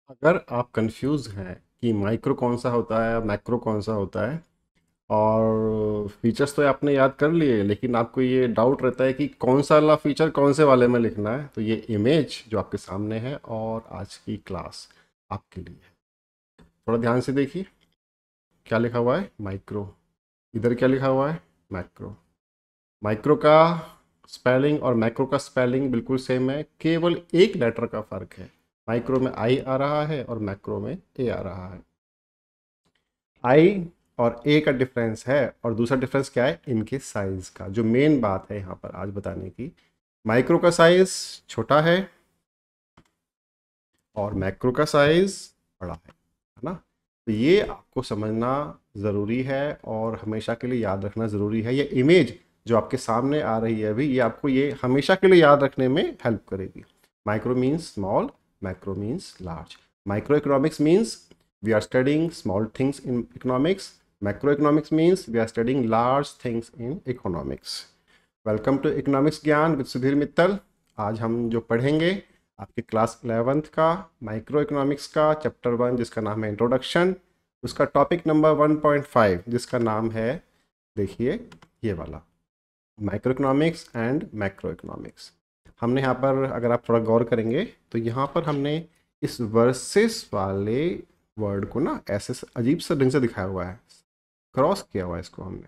अगर आप कंफ्यूज हैं कि माइक्रो कौन सा होता है मैक्रो कौन सा होता है और फीचर्स तो आपने याद कर लिए, लेकिन आपको ये डाउट रहता है कि कौन सा वाला फीचर कौन से वाले में लिखना है, तो ये इमेज जो आपके सामने है और आज की क्लास आपके लिए है। थोड़ा ध्यान से देखिए, क्या लिखा हुआ है? माइक्रो। इधर क्या लिखा हुआ है? मैक्रो। माइक्रो का स्पेलिंग और मैक्रो का स्पेलिंग बिल्कुल सेम है, केवल एक लेटर का फ़र्क है। माइक्रो में आई आ रहा है और मैक्रो में ए आ रहा है। आई और ए का डिफरेंस है, और दूसरा डिफरेंस क्या है? इनके साइज का, जो मेन बात है यहाँ पर आज बताने की। माइक्रो का साइज छोटा है और मैक्रो का साइज बड़ा है ना? तो ये आपको समझना ज़रूरी है और हमेशा के लिए याद रखना ज़रूरी है। ये इमेज जो आपके सामने आ रही है अभी, ये आपको ये हमेशा के लिए याद रखने में हेल्प करेगी। Micro means small, macro means large. Micro economics means we are studying small things in economics. Macro economics means we are studying large things in economics. Welcome to economics Gyan with Sudhir Mittal. आज हम जो पढ़ेंगे आपके class 11th का micro economics का chapter 1, जिसका नाम है इंट्रोडक्शन, उसका टॉपिक नंबर 1.5 जिसका नाम है, देखिए ये वाला, micro economics and macro economics. हमने यहाँ पर, अगर आप थोड़ा गौर करेंगे तो यहाँ पर हमने इस वर्सेस वाले वर्ड को ना ऐसे अजीब सा ढंग से दिखाया हुआ है, क्रॉस किया हुआ है इसको हमने,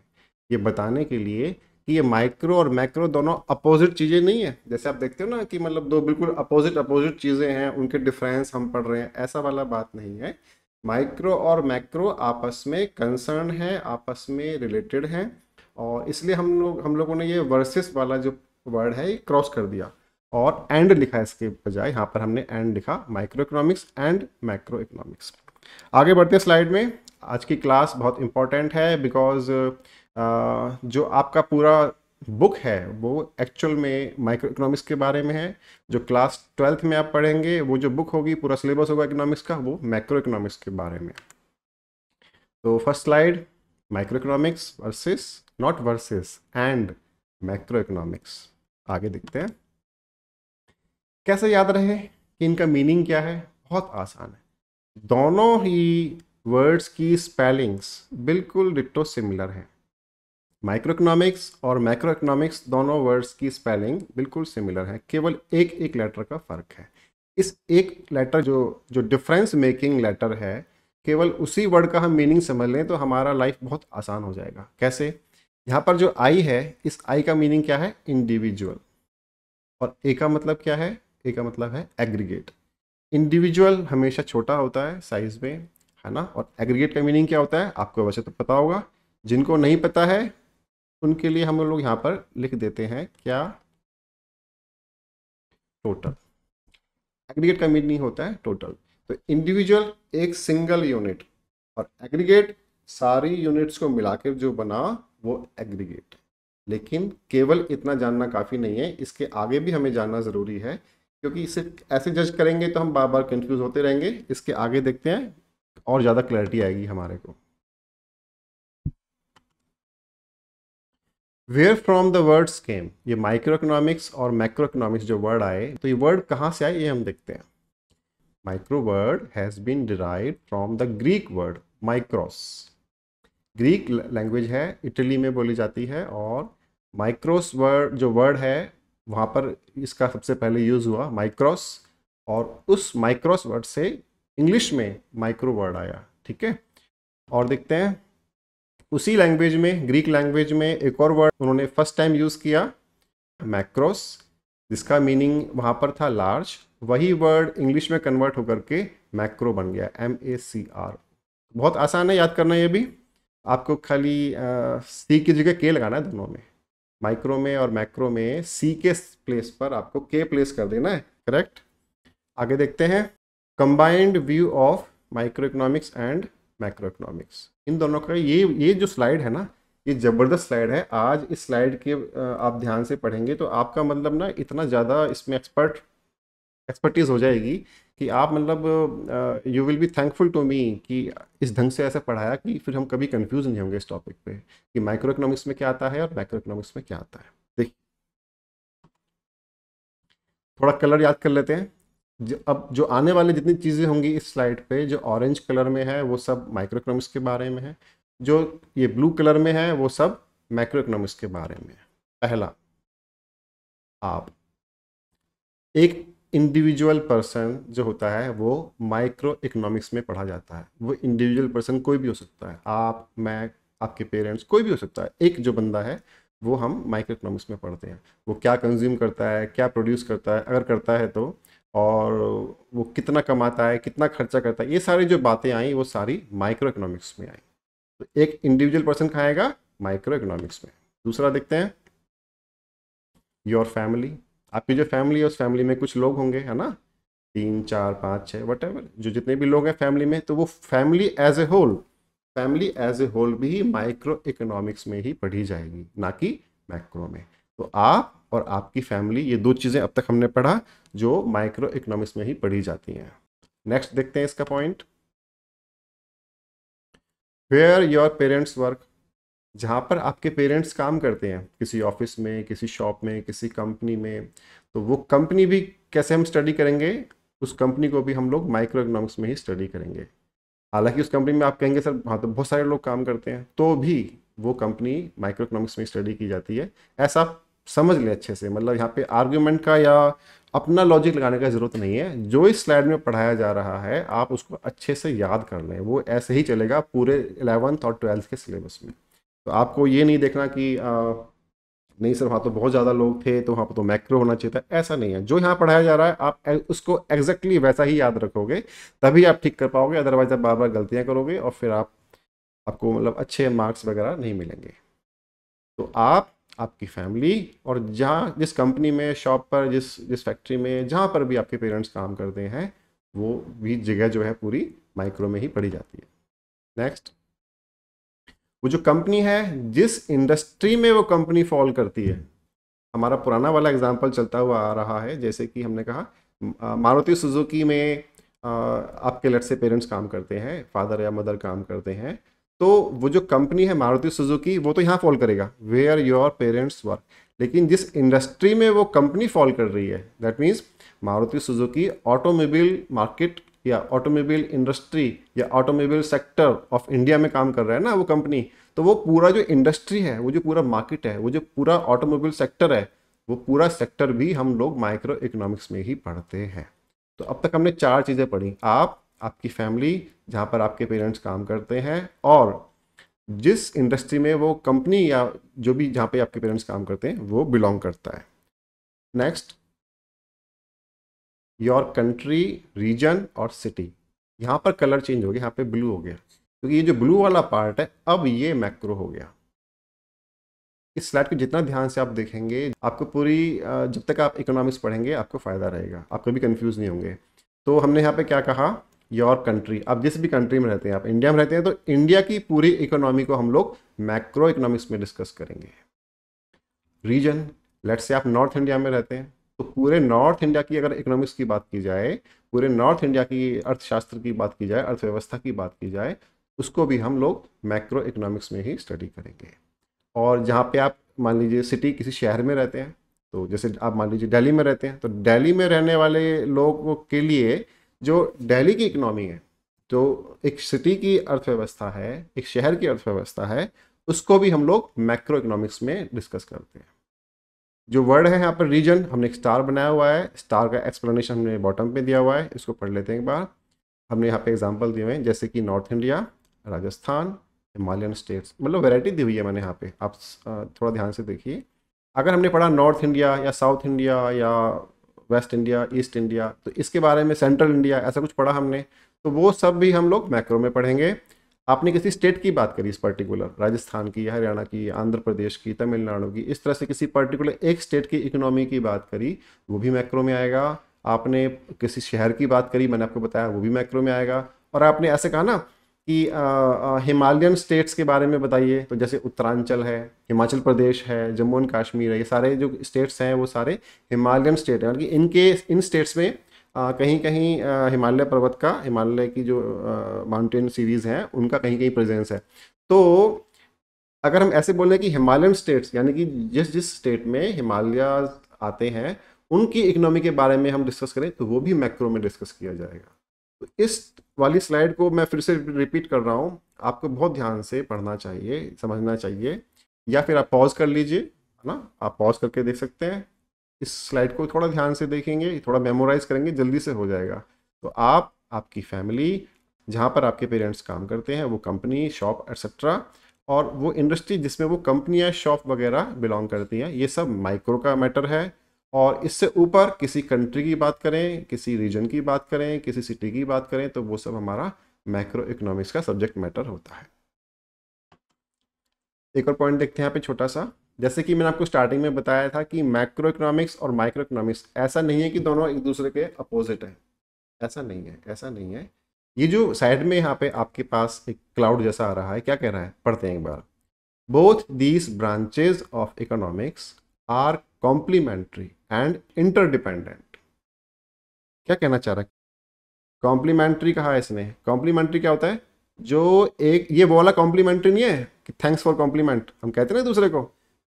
ये बताने के लिए कि ये माइक्रो और मैक्रो दोनों अपोजिट चीज़ें नहीं है। जैसे आप देखते हो ना कि मतलब दो बिल्कुल अपोजिट अपोजिट चीज़ें हैं, उनके डिफरेंस हम पढ़ रहे हैं, ऐसा वाला बात नहीं है। माइक्रो और मैक्रो आपस में कंसर्न है, आपस में रिलेटेड हैं, और इसलिए हम लोगों ने ये वर्सेस वाला जो वर्ड है ये क्रॉस कर दिया और एंड लिखा है इसके बजाय। यहाँ पर हमने एंड लिखा, micro economics and macro economics. आगे बढ़ते हैं स्लाइड में। आज की क्लास बहुत इम्पॉर्टेंट है बिकॉज जो आपका पूरा बुक है वो एक्चुअल में माइक्रो इकोनॉमिक्स के बारे में है। जो क्लास 12th में आप पढ़ेंगे, वो जो बुक होगी, पूरा सिलेबस होगा इकोनॉमिक्स का, वो मैक्रो इकोनॉमिक्स के बारे में। तो first slide, micro economics versus, not versus, and macro economics. आगे देखते हैं कैसे याद रहे कि इनका मीनिंग क्या है। बहुत आसान है, दोनों ही वर्ड्स की स्पेलिंग्स बिल्कुल डिट्टो सिमिलर हैं। माइक्रो इकोनॉमिक्स और मैक्रो इकोनॉमिक्स दोनों वर्ड्स की स्पेलिंग बिल्कुल सिमिलर है, केवल एक एक लेटर का फ़र्क है। इस एक लेटर जो जो डिफरेंस मेकिंग लेटर है, केवल उसी वर्ड का हम मीनिंग समझ लें तो हमारा लाइफ बहुत आसान हो जाएगा। कैसे? यहाँ पर जो आई है, इस आई का मीनिंग क्या है? इंडिविजुअल। और ए का मतलब क्या है? ए का मतलब है एग्रीगेट। इंडिविजुअल हमेशा छोटा होता है साइज में, है ना? और एग्रीगेट का मीनिंग क्या होता है आपको वैसे तो पता होगा, जिनको नहीं पता है उनके लिए हम लोग यहाँ पर लिख देते हैं क्या? टोटल। एग्रीगेट का मीनिंग होता है टोटल। तो इंडिविजुअल एक सिंगल यूनिट, और एग्रीगेट सारी यूनिट्स को मिलाकर जो बना वो एग्रीगेट। लेकिन केवल इतना जानना काफ़ी नहीं है, इसके आगे भी हमें जानना ज़रूरी है, क्योंकि इसे ऐसे जज करेंगे तो हम बार बार कंफ्यूज होते रहेंगे। इसके आगे देखते हैं और ज़्यादा क्लैरिटी आएगी हमारे को। वेयर फ्रॉम द वर्ड्स केम, ये माइक्रो इकोनॉमिक्स और मैक्रो इकोनॉमिक्स जो वर्ड आए, तो ये वर्ड कहाँ से आए ये हम देखते हैं। Micro word has been derived from the Greek word micros. Greek language है, इटली में बोली जाती है, और माइक्रोस वर्ड जो वर्ड है वहाँ पर इसका सबसे पहले यूज़ हुआ माइक्रोस, और उस माइक्रोस वर्ड से इंग्लिश में माइक्रो वर्ड आया। ठीक है, और देखते हैं उसी लैंग्वेज में, ग्रीक लैंग्वेज में एक और वर्ड उन्होंने फर्स्ट टाइम यूज़ किया, मैक्रोस, जिसका मीनिंग वहाँ पर था लार्ज। वही वर्ड इंग्लिश में कन्वर्ट होकर के मैक्रो बन गया, MACR। बहुत आसान है याद करना ये भी। आपको खाली सी की जगह के लगाना है दोनों में, माइक्रो में और मैक्रो में सी के प्लेस पर आपको के प्लेस कर देना है। करेक्ट। आगे देखते हैं combined view of microeconomics and macroeconomics. इन दोनों का ये जो स्लाइड है ना, ये ज़बरदस्त स्लाइड है। आज इस स्लाइड के आप ध्यान से पढ़ेंगे तो आपका मतलब ना इतना ज़्यादा इसमें एक्सपर्टीज हो जाएगी कि आप मतलब you will be thankful to me कि इस ढंग से ऐसा पढ़ाया कि फिर हम कभी कंफ्यूज नहीं होंगे इस टॉपिक पे कि माइक्रो इकोनॉमिक्स में क्या आता है और मैक्रो इकोनॉमिक्स में क्या आता है। देखिए, थोड़ा कलर याद कर लेते हैं। अब जो आने वाले जितनी चीज़ें होंगी इस स्लाइड पे, जो ऑरेंज कलर में है वो सब माइक्रो इकोनॉमिक्स के बारे में है, जो ये ब्लू कलर में है वो सब मैक्रो इकोनॉमिक्स के बारे में है। पहला, आप एक इंडिविजुअल पर्सन जो होता है वो माइक्रो इकोनॉमिक्स में पढ़ा जाता है। वो इंडिविजुअल पर्सन कोई भी हो सकता है, आप, मैं, आपके पेरेंट्स, कोई भी हो सकता है। एक जो बंदा है वो हम माइक्रो इकोनॉमिक्स में पढ़ते हैं। वो क्या कंज्यूम करता है, क्या प्रोड्यूस करता है, अगर करता है तो, और वो कितना कमाता है, कितना खर्चा करता है, ये सारी जो बातें आई वो सारी माइक्रो इकोनॉमिक्स में आई। तो एक इंडिविजुअल पर्सन खाएगा माइक्रो इकोनॉमिक्स में। दूसरा देखते हैं, योर फैमिली। आपकी जो फैमिली है उस फैमिली में कुछ लोग होंगे, है ना, 3 4 5 6 वट एवर, जो जितने भी लोग हैं फैमिली में, तो वो family as a whole, family as a whole भी माइक्रो इकोनॉमिक्स में ही पढ़ी जाएगी, ना कि मैक्रो में। तो आप और आपकी फैमिली, ये दो चीज़ें अब तक हमने पढ़ा जो माइक्रो इकोनॉमिक्स में ही पढ़ी जाती हैं। नेक्स्ट देखते हैं इसका point, where your parents work. जहाँ पर आपके पेरेंट्स काम करते हैं, किसी ऑफिस में, किसी शॉप में, किसी कंपनी में, तो वो कंपनी भी कैसे हम स्टडी करेंगे, उस कंपनी को भी हम लोग माइक्रो इकोनॉमिक्स में ही स्टडी करेंगे। हालांकि उस कंपनी में आप कहेंगे सर हाँ तो बहुत सारे लोग काम करते हैं, तो भी वो कंपनी माइक्रो इकोनॉमिक्स में स्टडी की जाती है। ऐसा आप समझ लें अच्छे से, मतलब यहाँ पे आर्ग्यूमेंट का या अपना लॉजिक लगाने का ज़रूरत नहीं है। जो इस स्लाइड में पढ़ाया जा रहा है आप उसको अच्छे से याद कर लें, वो ऐसे ही चलेगा पूरे 11th और 12th के सिलेबस में। तो आपको ये नहीं देखना कि नहीं सर वहाँ तो बहुत ज़्यादा लोग थे तो वहाँ पर तो मैक्रो होना चाहिए था, ऐसा नहीं है। जो यहाँ पढ़ाया जा रहा है आप उसको एग्जैक्टली वैसा ही याद रखोगे, तभी आप ठीक कर पाओगे। अदरवाइज आप बार बार गलतियाँ करोगे और फिर आपको मतलब अच्छे मार्क्स वगैरह नहीं मिलेंगे। तो आप, आपकी फैमिली, और जहाँ जिस कंपनी में, शॉप पर, जिस जिस फैक्ट्री में, जहाँ पर भी आपके पेरेंट्स काम करते हैं, वो भी जगह जो है पूरी माइक्रो में ही पढ़ी जाती है। नेक्स्ट, वो जो कंपनी है, जिस इंडस्ट्री में वो कंपनी फॉल करती है। हमारा पुराना वाला एग्जांपल चलता हुआ आ रहा है, जैसे कि हमने कहा मारुति सुजुकी में आपके लेट से पेरेंट्स काम करते हैं, फादर या मदर काम करते हैं, तो वो जो कंपनी है मारुति सुजुकी वो तो यहाँ फॉल करेगा, वेयर योर पेरेंट्स वर्क। लेकिन जिस इंडस्ट्री में वो कंपनी फॉल कर रही है, that means Maruti Suzuki automobile market या ऑटोमोबाइल इंडस्ट्री या ऑटोमोबाइल सेक्टर ऑफ इंडिया में काम कर रहा है ना वो कंपनी, तो वो पूरा जो इंडस्ट्री है, वो जो पूरा मार्केट है, वो जो पूरा ऑटोमोबाइल सेक्टर है, वो पूरा सेक्टर भी हम लोग माइक्रो इकोनॉमिक्स में ही पढ़ते हैं। तो अब तक हमने 4 चीज़ें पढ़ी, आप, आपकी फैमिली, जहाँ पर आपके पेरेंट्स काम करते हैं, और जिस इंडस्ट्री में वो कंपनी या जो भी जहाँ पे आपके पेरेंट्स काम करते हैं वो बिलोंग करता है। नेक्स्ट, योर कंट्री, रीजन और सिटी। यहाँ पर कलर चेंज हो गया, यहाँ पे ब्लू हो गया, क्योंकि ये जो ब्लू वाला पार्ट है अब ये मैक्रो हो गया। इस स्लाइड को जितना ध्यान से आप देखेंगे, आपको पूरी जब तक आप इकोनॉमिक्स पढ़ेंगे आपको फ़ायदा रहेगा, आप कभी कंफ्यूज नहीं होंगे। तो हमने यहाँ पे क्या कहा, योर कंट्री। आप जिस भी कंट्री में रहते हैं, आप इंडिया में रहते हैं तो इंडिया की पूरी इकोनॉमी को हम लोग मैक्रो इकोनॉमिक्स में डिस्कस करेंगे। रीजन, लेट्स से आप नॉर्थ इंडिया में रहते हैं, तो पूरे नॉर्थ इंडिया की अगर इकोनॉमिक्स की बात की जाए, पूरे नॉर्थ इंडिया की अर्थशास्त्र की बात की जाए, अर्थव्यवस्था की बात की जाए, उसको भी हम लोग मैक्रो इकोनॉमिक्स में ही स्टडी करेंगे। और जहाँ पे आप मान लीजिए सिटी, किसी शहर में रहते हैं, तो जैसे आप मान लीजिए दिल्ली में रहते हैं, तो दिल्ली में रहने वाले लोगों के लिए जो दिल्ली की इकोनॉमी है, जो एक सिटी की अर्थव्यवस्था है, एक शहर की अर्थव्यवस्था है, उसको भी हम लोग मैक्रो इकोनॉमिक्स में डिस्कस करते हैं। जो वर्ड है यहाँ पर रीजन, हमने एक स्टार बनाया हुआ है, स्टार का एक्सप्लेनेशन हमने बॉटम पे दिया हुआ है, इसको पढ़ लेते हैं एक बार। हमने यहाँ पे एग्जांपल दिए हुए हैं, जैसे कि north India, Rajasthan, Himalayan states, मतलब वैरायटी दी हुई है मैंने यहाँ पे, आप थोड़ा ध्यान से देखिए। अगर हमने पढ़ा नॉर्थ इंडिया या साउथ इंडिया या वेस्ट इंडिया, ईस्ट इंडिया, तो इसके बारे में सेंट्रल इंडिया ऐसा कुछ पढ़ा हमने, तो वो सब भी हम लोग मैक्रो में पढ़ेंगे। आपने किसी स्टेट की बात करी, इस पर्टिकुलर राजस्थान की, हरियाणा की, आंध्र प्रदेश की, तमिलनाडु की, इस तरह से किसी पर्टिकुलर एक स्टेट की इकोनॉमी की बात करी, वो भी मैक्रो में आएगा। आपने किसी शहर की बात करी, मैंने आपको बताया, वो भी मैक्रो में आएगा। और आपने ऐसे कहा ना कि हिमालयन स्टेट्स के बारे में बताइए, तो जैसे उत्तरांचल है, हिमाचल प्रदेश है, जम्मू एंड कश्मीर है, ये सारे जो स्टेट्स हैं वो सारे हिमालयन स्टेट हैं। कि इन स्टेट्स में कहीं कहीं हिमालय पर्वत का, हिमालय की जो माउंटेन सीरीज़ हैं उनका कहीं कहीं प्रेजेंस है। तो अगर हम ऐसे बोलें कि हिमालयन स्टेट्स, यानी कि जिस जिस स्टेट में हिमालय आते हैं उनकी इकोनॉमी के बारे में हम डिस्कस करें तो वो भी मैक्रो में डिस्कस किया जाएगा। तो इस वाली स्लाइड को मैं फिर से रिपीट कर रहा हूँ, आपको बहुत ध्यान से पढ़ना चाहिए, समझना चाहिए, या फिर आप पॉज कर लीजिए, है ना, आप पॉज करके देख सकते हैं। इस स्लाइड को थोड़ा ध्यान से देखेंगे, थोड़ा मेमोराइज करेंगे, जल्दी से हो जाएगा। तो आप, आपकी फैमिली, जहाँ पर आपके पेरेंट्स काम करते हैं, वो कंपनी, शॉप एट्सेट्रा, और वो इंडस्ट्री जिसमें वो कंपनी या शॉप वगैरह बिलोंग करती हैं, ये सब माइक्रो का मैटर है। और इससे ऊपर किसी कंट्री की बात करें, किसी रीजन की बात करें, किसी सिटी की बात करें, तो वो सब हमारा मैक्रो इकोनॉमिक्स का सब्जेक्ट मैटर होता है। एक और पॉइंट देखते हैं यहाँ पे छोटा सा, जैसे कि मैंने आपको स्टार्टिंग में बताया था कि मैक्रो इकोनॉमिक्स और माइक्रो इकोनॉमिक्स ऐसा नहीं है कि दोनों एक दूसरे के अपोजिट है, ऐसा नहीं है, ऐसा नहीं है। ये जो साइड में यहाँ पे आपके पास एक क्लाउड जैसा आ रहा है, क्या कह रहा है, पढ़ते हैं एक बार। Both these branches of economics are complementary and interdependent. क्या कहना चाह रहा है, कॉम्प्लीमेंट्री कहा है इसने। कॉम्प्लीमेंट्री क्या होता है, जो एक ये वो वाला कॉम्प्लीमेंट्री नहीं है कि थैंक्स फॉर कॉम्प्लीमेंट, हम कहते हैं ना दूसरे को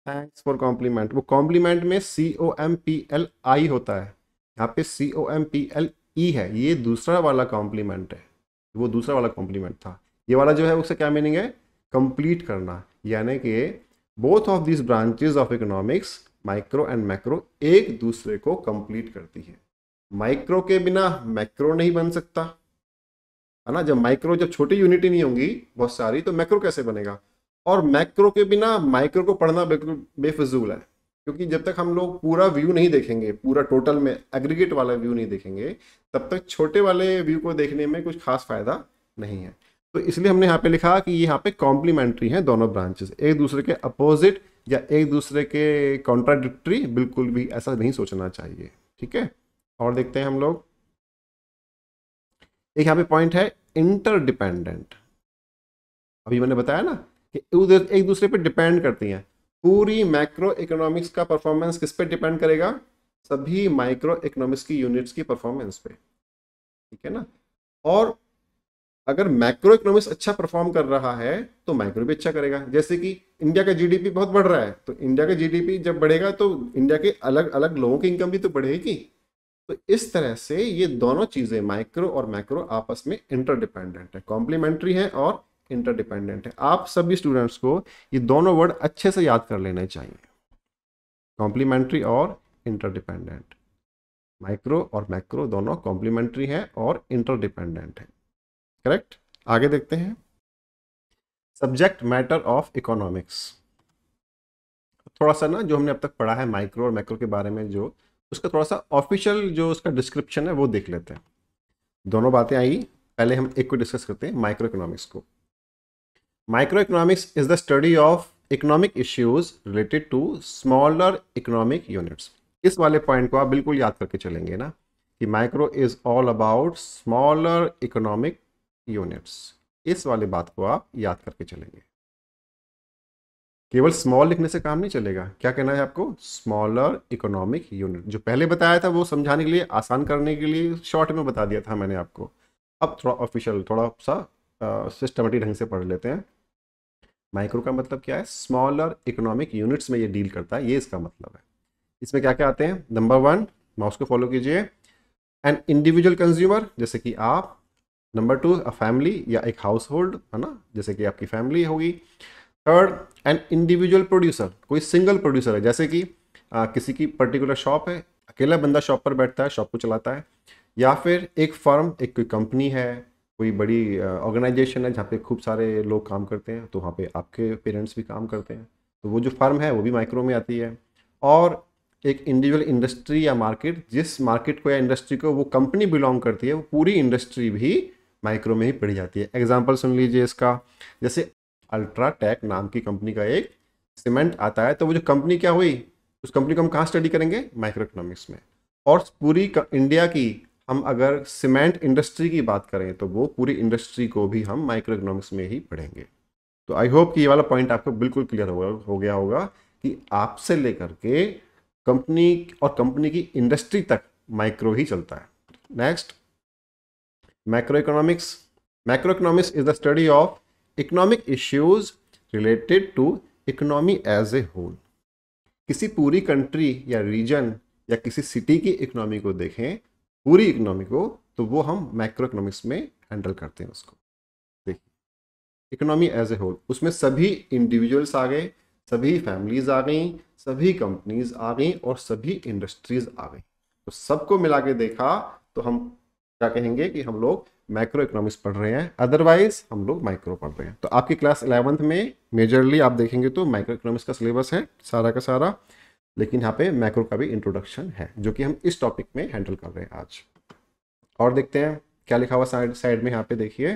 थैंक्स फॉर कॉम्प्लीमेंट, वो कॉम्प्लीमेंट में COMPLI होता है, यहाँ पे COMPLE है, ये दूसरा वाला कॉम्प्लीमेंट है, वो दूसरा वाला कॉम्प्लीमेंट था। ये वाला जो है उसका क्या मीनिंग है, कंप्लीट करना, यानी कि both of this branches of economics, micro and macro, एक दूसरे को कंप्लीट करती है। माइक्रो के बिना मैक्रो नहीं बन सकता, है ना। जब छोटी यूनिट ही नहीं होंगी बहुत सारी, तो मैक्रो कैसे बनेगा। और मैक्रो के बिना माइक्रो को पढ़ना बिल्कुल बेफिजूल है, क्योंकि जब तक हम लोग पूरा व्यू नहीं देखेंगे, पूरा टोटल में एग्रीगेट वाला व्यू नहीं देखेंगे, तब तक छोटे वाले व्यू को देखने में कुछ खास फायदा नहीं है। तो इसलिए हमने यहाँ पे लिखा कि यहाँ पे कॉम्प्लीमेंट्री हैं दोनों ब्रांचेस, एक दूसरे के अपोजिट या एक दूसरे के कॉन्ट्राडिक्टरी बिल्कुल भी ऐसा नहीं सोचना चाहिए, ठीक है। और देखते हैं हम लोग, एक यहाँ पे पॉइंट है इंटरडिपेंडेंट। अभी मैंने बताया ना कि एक दूसरे पे डिपेंड करती हैं। पूरी मैक्रो इकोनॉमिक्स का परफॉर्मेंस किस पे डिपेंड करेगा, सभी माइक्रो इकोनॉमिक्स की यूनिट्स की परफॉर्मेंस पे, ठीक है ना। और अगर मैक्रो इकोनॉमिक्स अच्छा परफॉर्म कर रहा है तो माइक्रो भी अच्छा करेगा। जैसे कि इंडिया का जीडीपी बहुत बढ़ रहा है, तो इंडिया का जीडीपी जब बढ़ेगा तो इंडिया के अलग अलग लोगों की इनकम भी तो बढ़ेगी। तो इस तरह से ये दोनों चीजें, माइक्रो और मैक्रो, आपस में इंटरडिपेंडेंट है, कॉम्प्लीमेंट्री है और इंटरडिपेंडेंट है। आप सभी स्टूडेंट्स को ये दोनों वर्ड अच्छे से याद कर लेने चाहिए, कॉम्प्लीमेंट्री और इंटरडिपेंडेंट। माइक्रो और मैक्रो दोनों कॉम्प्लीमेंट्री है और इंटरडिपेंडेंट है, करेक्ट। आगे देखते हैं, सब्जेक्ट मैटर ऑफ इकोनॉमिक्स। थोड़ा सा ना जो हमने अब तक पढ़ा है माइक्रो और मैक्रो के बारे में, जो उसका थोड़ा सा ऑफिशियल जो उसका डिस्क्रिप्शन है वो देख लेते हैं। दोनों बातें आई, पहले हम एक को डिस्कस करते हैं, माइक्रो इकोनॉमिक्स को। Micro economics is the study of economic issues related to smaller economic units. इस वाले पॉइंट को आप बिल्कुल याद करके चलेंगे ना, कि micro is all about smaller economic units. इस वाली बात को आप याद करके चलेंगे। केवल स्मॉल लिखने से काम नहीं चलेगा, क्या कहना है आपको, स्मॉलर इकोनॉमिक यूनिट। जो पहले बताया था वो समझाने के लिए, आसान करने के लिए शॉर्ट में बता दिया था मैंने आपको। अब थोड़ा ऑफिशियल, थोड़ा सा सिस्टमेटिक ढंग से पढ़ लेते हैं। माइक्रो का मतलब क्या है, स्मॉलर इकोनॉमिक यूनिट्स में ये डील करता है, ये इसका मतलब है। इसमें क्या क्या आते हैं, नंबर 1, माउस को फॉलो कीजिए, एन इंडिविजुअल कंज्यूमर, जैसे कि आप। नंबर 2, अ फैमिली या एक हाउस होल्ड, है ना, जैसे कि आपकी फैमिली होगी। थर्ड, एन इंडिविजुअल प्रोड्यूसर, कोई सिंगल प्रोड्यूसर है, जैसे कि किसी की पर्टिकुलर शॉप है, अकेला बंदा शॉप पर बैठता है, शॉप को चलाता है। या फिर एक फर्म, एक कोई कंपनी है, कोई बड़ी ऑर्गेनाइजेशन है जहाँ पे खूब सारे लोग काम करते हैं, तो वहाँ पे आपके पेरेंट्स भी काम करते हैं, तो वो जो फर्म है वो भी माइक्रो में आती है। और एक इंडिविजुअल इंडस्ट्री या मार्केट, जिस मार्केट को या इंडस्ट्री को वो कंपनी बिलोंग करती है, वो पूरी इंडस्ट्री भी माइक्रो में ही पड़ी जाती है। एग्जाम्पल सुन लीजिए इसका, जैसे अल्ट्राटेक नाम की कंपनी का एक सीमेंट आता है, तो वो जो कंपनी क्या हुई, उस कंपनी को हम कहाँ स्टडी करेंगे, माइक्रो इकोनॉमिक्स में। और पूरी इंडिया की हम अगर सीमेंट इंडस्ट्री की बात करें, तो वो पूरी इंडस्ट्री को भी हम माइक्रो इकोनॉमिक्स में ही पढ़ेंगे। तो आई होप कि ये वाला पॉइंट आपको बिल्कुल क्लियर हो गया होगा कि आपसे लेकर के कंपनी और कंपनी की इंडस्ट्री तक माइक्रो ही चलता है। Next, macro economics. Macro economics is the study of economic issues related to economy as a whole. किसी पूरी कंट्री या रीजन या किसी सिटी की इकोनॉमी को देखें, पूरी इकोनॉमी को, तो वो हम मैक्रो इकोनॉमिक्स में हैंडल करते हैं उसको। देखिए इकोनॉमी एज ए होल, उसमें सभी इंडिविजुअल्स आ गए, सभी फैमिलीज आ गई, सभी कंपनीज आ गई और सभी इंडस्ट्रीज आ गई। तो सबको मिला के देखा तो हम क्या कहेंगे कि हम लोग मैक्रो इकोनॉमिक्स पढ़ रहे हैं, अदरवाइज हम लोग माइक्रो पढ़ रहे हैं। तो आपकी क्लास 11th में मेजरली आप देखेंगे तो माइक्रो इकोनॉमिक्स का सिलेबस है सारा का सारा, लेकिन यहाँ पे मैक्रो का भी इंट्रोडक्शन है जो कि हम इस टॉपिक में हैंडल कर रहे हैं आज। और देखते हैं क्या लिखा हुआ साइड में, यहाँ पे देखिए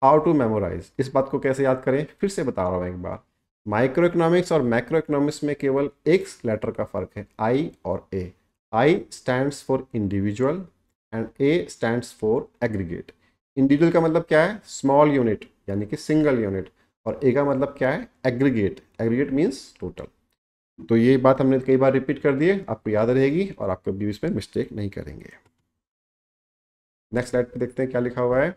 हाउ टू मेमोराइज। इस बात को कैसे याद करें, फिर से बता रहा हूँ एक बार। माइक्रो इकोनॉमिक्स और मैक्रो इकोनॉमिक्स में केवल एक लेटर का फर्क है, आई और A. I stands for individual and A stands for aggregate. Individual का मतलब क्या है, स्मॉल यूनिट यानी कि सिंगल यूनिट, और ए का मतलब क्या है, एग्रीगेट। Aggregate means total. तो ये बात हमने कई बार रिपीट कर दी है, आपको याद रहेगी और आप कभी इसमें मिस्टेक नहीं करेंगे। नेक्स्ट स्लाइड पे देखते हैं क्या लिखा हुआ है।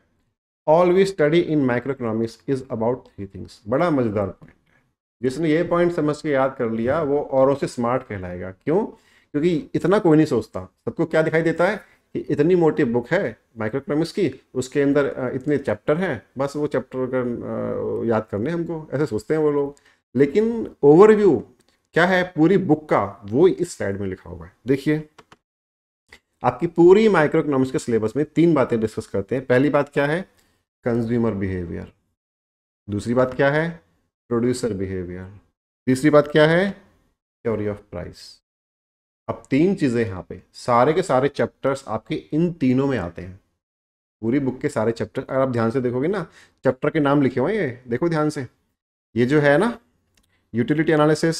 All we study in micro economics is about 3 things. बड़ा मजेदार पॉइंट है, जिसने ये पॉइंट समझ के याद कर लिया वो औरों से स्मार्ट कहलाएगा। क्यों? क्योंकि इतना कोई नहीं सोचता। सबको क्या दिखाई देता है कि इतनी मोटी बुक है माइक्रो इकोनॉमिक्स की, उसके अंदर इतने चैप्टर हैं, बस वो चैप्टर याद करने हमको, ऐसे सोचते हैं वो लोग। लेकिन ओवरव्यू क्या है पूरी बुक का, वो इस स्लाइड में लिखा हुआ है। देखिए आपकी पूरी माइक्रो इकोनॉमिक्स के सिलेबस में 3 बातें डिस्कस करते हैं। पहली बात क्या है, कंज्यूमर बिहेवियर। दूसरी बात क्या है, प्रोड्यूसर बिहेवियर। तीसरी बात क्या है, थ्योरी ऑफ प्राइस। अब 3 चीज़ें यहाँ पे, सारे के सारे चैप्टर्स आपके इन तीनों में आते हैं। पूरी बुक के सारे चैप्टर अगर आप ध्यान से देखोगे ना, चैप्टर के नाम लिखे हुए हैं, ये देखो ध्यान से। ये जो है ना, यूटिलिटी एनालिसिस,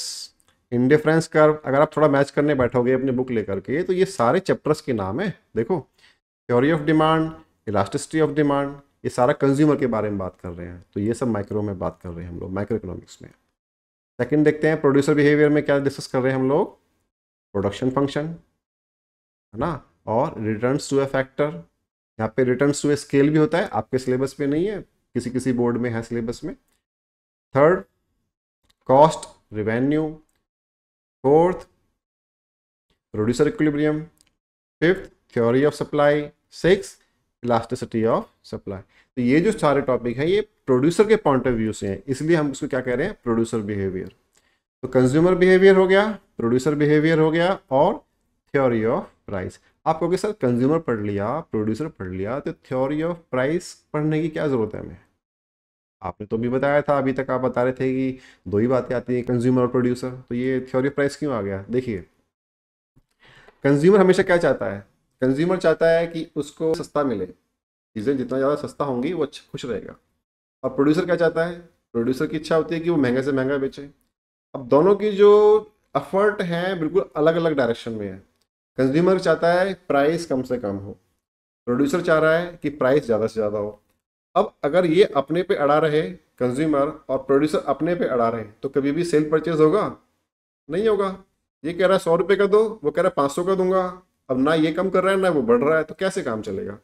इंडिफरेंस कर्व, अगर आप थोड़ा मैच करने बैठोगे अपनी बुक लेकर के तो ये सारे चैप्टर्स के नाम है। देखो theory of demand, elasticity of demand, ये सारा कंज्यूमर के बारे में बात कर रहे हैं। तो ये सब माइक्रो में बात कर रहे हैं हम लोग, माइक्रो इकोनॉमिक्स में। सेकंड देखते हैं प्रोड्यूसर बिहेवियर में क्या डिस्कस कर रहे हैं हम लोग, प्रोडक्शन फंक्शन है ना, और रिटर्न्स टू ए फैक्टर। यहाँ पे रिटर्न्स टू ए स्केल भी होता है, आपके सिलेबस पे नहीं है, किसी किसी बोर्ड में है सिलेबस में। Third cost revenue. Fourth producer equilibrium. Fifth theory of supply. Six elasticity of supply. तो ये जो सारे टॉपिक हैं ये प्रोड्यूसर के पॉइंट ऑफ व्यू से हैं, इसलिए हम इसको क्या कह रहे हैं, प्रोड्यूसर बिहेवियर। तो कंज्यूमर बिहेवियर हो गया, प्रोड्यूसर बिहेवियर हो गया, और थ्योरी ऑफ प्राइस। आप कहोगे सर कंज्यूमर पढ़ लिया, प्रोड्यूसर पढ़ लिया, तो थ्योरी ऑफ प्राइस पढ़ने की क्या जरूरत है हमें? आपने तो भी बताया था, अभी तक आप बता रहे थे कि 2 ही बातें आती हैं, कंज्यूमर और प्रोड्यूसर, तो ये थ्योरी ऑफ प्राइस क्यों आ गया? देखिए कंज्यूमर हमेशा क्या चाहता है, कंज्यूमर चाहता है कि उसको सस्ता मिले, चीज़ें जितना ज़्यादा सस्ता होंगी वो अच्छा खुश रहेगा। और प्रोड्यूसर क्या चाहता है, प्रोड्यूसर की इच्छा होती है कि वो महंगे से महंगा बेचे। अब दोनों की जो एफर्ट है बिल्कुल अलग अलग डायरेक्शन में है। कंज्यूमर चाहता है प्राइस कम से कम हो, प्रोड्यूसर चाह रहा है कि प्राइस ज़्यादा से ज़्यादा हो। अब अगर ये अपने पे अड़ा रहे कंज्यूमर और प्रोड्यूसर अपने पे अड़ा रहे तो कभी भी सेल परचेज होगा? नहीं होगा। ये कह रहा है 100 रुपये का दो, वो कह रहा है 500 का दूंगा। अब ना ये कम कर रहा है ना वो बढ़ रहा है, तो कैसे काम चलेगा?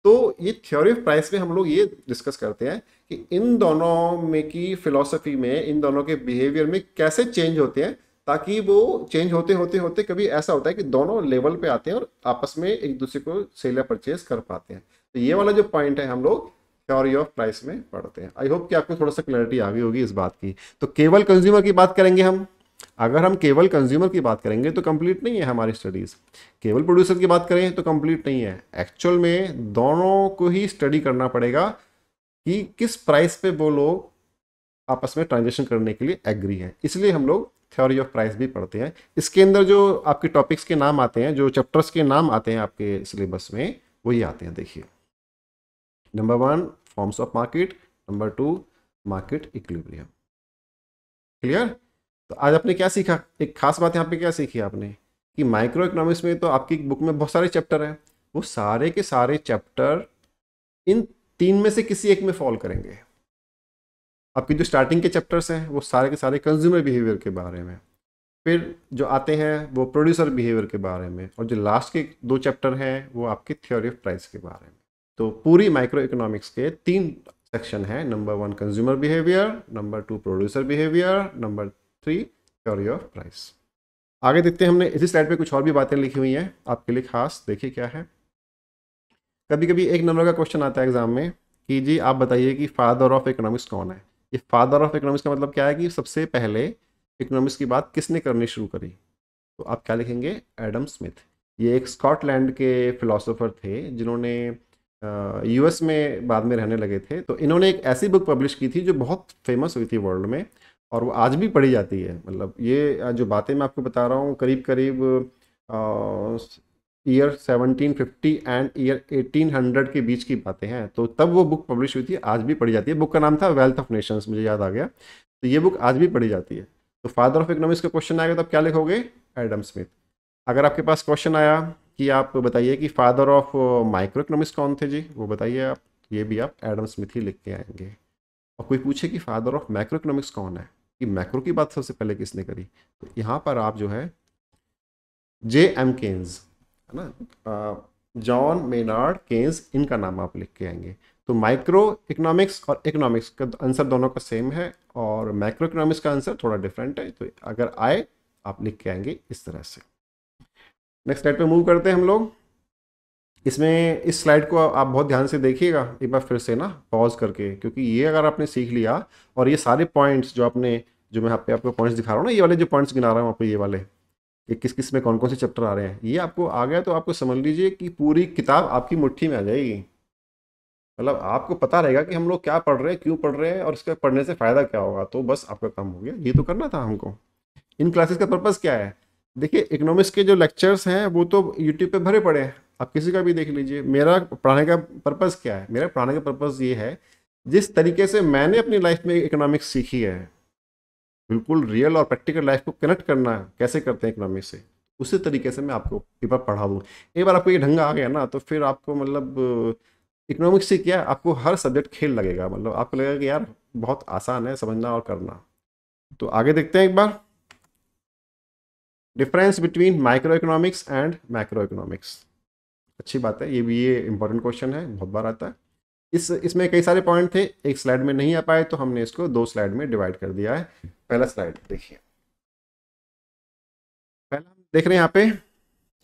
तो ये थ्योरी ऑफ प्राइस में हम लोग ये डिस्कस करते हैं कि इन दोनों में की फिलॉसफी में, इन दोनों के बिहेवियर में कैसे चेंज होते हैं, ताकि वो चेंज होते होते होते कभी ऐसा होता है कि दोनों लेवल पे आते हैं और आपस में एक दूसरे को सेल या परचेज कर पाते हैं। तो ये वाला जो पॉइंट है हम लोग थ्योरी ऑफ प्राइस में पढ़ते हैं। आई होप कि आपको थोड़ा सा क्लैरिटी आ गई होगी इस बात की। तो केवल कंज्यूमर की बात करेंगे हम, अगर हम केवल कंज्यूमर की बात करेंगे तो कंप्लीट नहीं है हमारी स्टडीज़। केवल प्रोड्यूसर की बात करें तो कंप्लीट नहीं है। एक्चुअल में दोनों को ही स्टडी करना पड़ेगा कि किस प्राइस पे वो लोग आपस में ट्रांजेक्शन करने के लिए एग्री है। इसलिए हम लोग थ्योरी ऑफ प्राइस भी पढ़ते हैं। इसके अंदर जो आपके टॉपिक्स के नाम आते हैं, जो चैप्टर्स के नाम आते हैं आपके सिलेबस में, वही आते हैं। देखिए number 1 forms of market, number 2 market equilibrium. Clear? तो आज आपने क्या सीखा, एक खास बात यहाँ पे क्या सीखी आपने कि माइक्रो इकोनॉमिक्स में तो आपकी बुक में बहुत सारे चैप्टर हैं, वो सारे के सारे चैप्टर इन 3 में से किसी एक में फॉल करेंगे। आपकी जो स्टार्टिंग के चैप्टर्स हैं वो सारे के सारे कंज्यूमर बिहेवियर के बारे में, फिर जो आते हैं वो प्रोड्यूसर बिहेवियर के बारे में, और जो लास्ट के 2 चैप्टर हैं वो आपकी थ्योरी ऑफ प्राइस के बारे में। तो पूरी माइक्रो इकोनॉमिक्स के 3 सेक्शन है। Number 1 consumer behaviour, number 2 producer behaviour, number 3 theory of price. आगे देखते हैं, हमने इसी स्लाइड पे कुछ और भी बातें लिखी हुई हैं आपके लिए खास, देखिए क्या है। कभी कभी एक नंबर का क्वेश्चन आता है एग्जाम में कि जी आप बताइए कि फादर ऑफ इकोनॉमिक्स कौन है। ये फादर ऑफ इकोनॉमिक्स का मतलब क्या है कि सबसे पहले इकोनॉमिक्स की बात किसने करनी शुरू करी। तो आप क्या लिखेंगे, एडम स्मिथ। ये एक स्कॉटलैंड के फिलोसोफर थे जिन्होंने यूएस में बाद में रहने लगे थे। तो इन्होंने एक ऐसी बुक पब्लिश की थी जो बहुत फेमस हुई थी वर्ल्ड में, और वो आज भी पढ़ी जाती है। मतलब ये जो बातें मैं आपको बता रहा हूँ करीब करीब ईयर 1750 एंड ईयर 1800 के बीच की बातें हैं। तो तब वो बुक पब्लिश हुई थी, आज भी पढ़ी जाती है। बुक का नाम था वेल्थ ऑफ नेशंस, मुझे याद आ गया। तो ये बुक आज भी पढ़ी जाती है। तो फादर ऑफ इकोनॉमिक्स का क्वेश्चन आएगा तब क्या लिखोगे, एडम स्मिथ। अगर आपके पास क्वेश्चन आया कि आप बताइए कि फादर ऑफ माइक्रो इकोनॉमिक्स कौन थे जी, वो बताइए आप, ये भी आप एडम स्मिथ ही लिख के आएंगे। और कोई पूछे कि फादर ऑफ मैक्रो इकोनॉमिक्स कौन है, कि मैक्रो की बात सबसे पहले किसने करी, तो यहाँ पर आप जो है जे एम केन्स, है ना, जॉन मेनार्ड केन्स, इनका नाम आप लिख के आएंगे। तो माइक्रो इकोनॉमिक्स और इकोनॉमिक्स का आंसर दोनों का सेम है, और मैक्रो इकोनॉमिक्स का आंसर थोड़ा डिफरेंट है। तो अगर आए आप लिख के आएंगे इस तरह से। नेक्स्ट स्लाइड पे मूव करते हैं हम लोग। इसमें इस स्लाइड को आप बहुत ध्यान से देखिएगा एक बार फिर से ना, पॉज करके, क्योंकि ये अगर आपने सीख लिया और ये सारे पॉइंट्स जो आपने, जो मैं यहाँ पे आपको पॉइंट्स दिखा रहा हूँ ना, ये वाले जो पॉइंट्स गिना रहा हूँ आपको, ये वाले, कि किस किस में कौन कौन से चैप्टर आ रहे हैं, ये आपको आ गया तो आपको समझ लीजिए कि पूरी किताब आपकी मुट्ठी में आ जाएगी। मतलब आपको पता रहेगा कि हम लोग क्या पढ़ रहे हैं, क्यों पढ़ रहे हैं, और इसका पढ़ने से फ़ायदा क्या होगा। तो बस आपका काम हो गया, ये तो करना था हमको। इन क्लासेस का पर्पज़ क्या है, देखिए इकोनॉमिक्स के जो लेक्चर्स हैं वो तो यूट्यूब पे भरे पड़े हैं, आप किसी का भी देख लीजिए। मेरा पढ़ाने का पर्पज़ क्या है, मेरा पढ़ाने का पर्पज़ ये है, जिस तरीके से मैंने अपनी लाइफ में इकोनॉमिक्स सीखी है, बिल्कुल रियल और प्रैक्टिकल लाइफ को कनेक्ट करना है, कैसे करते हैं इकोनॉमिक्स से, उसी तरीके से मैं आपको एक बार पढ़ा दूँ। एक बार आपको ये ढंगा आ गया ना, तो फिर आपको मतलब इकोनॉमिक्स से क्या, आपको हर सब्जेक्ट खेल लगेगा। मतलब आपको लगेगा कि यार बहुत आसान है समझना और करना। तो आगे देखते हैं एक बार, difference between microeconomics and macroeconomics. अच्छी बात है, ये भी ये इंपॉर्टेंट क्वेश्चन है, बहुत बार आता है। इसमें कई सारे पॉइंट थे, एक स्लाइड में नहीं आ पाए तो हमने इसको 2 स्लाइड में डिवाइड कर दिया है। पहला स्लाइड देखिए, पहला हम देख रहे हैं यहाँ पे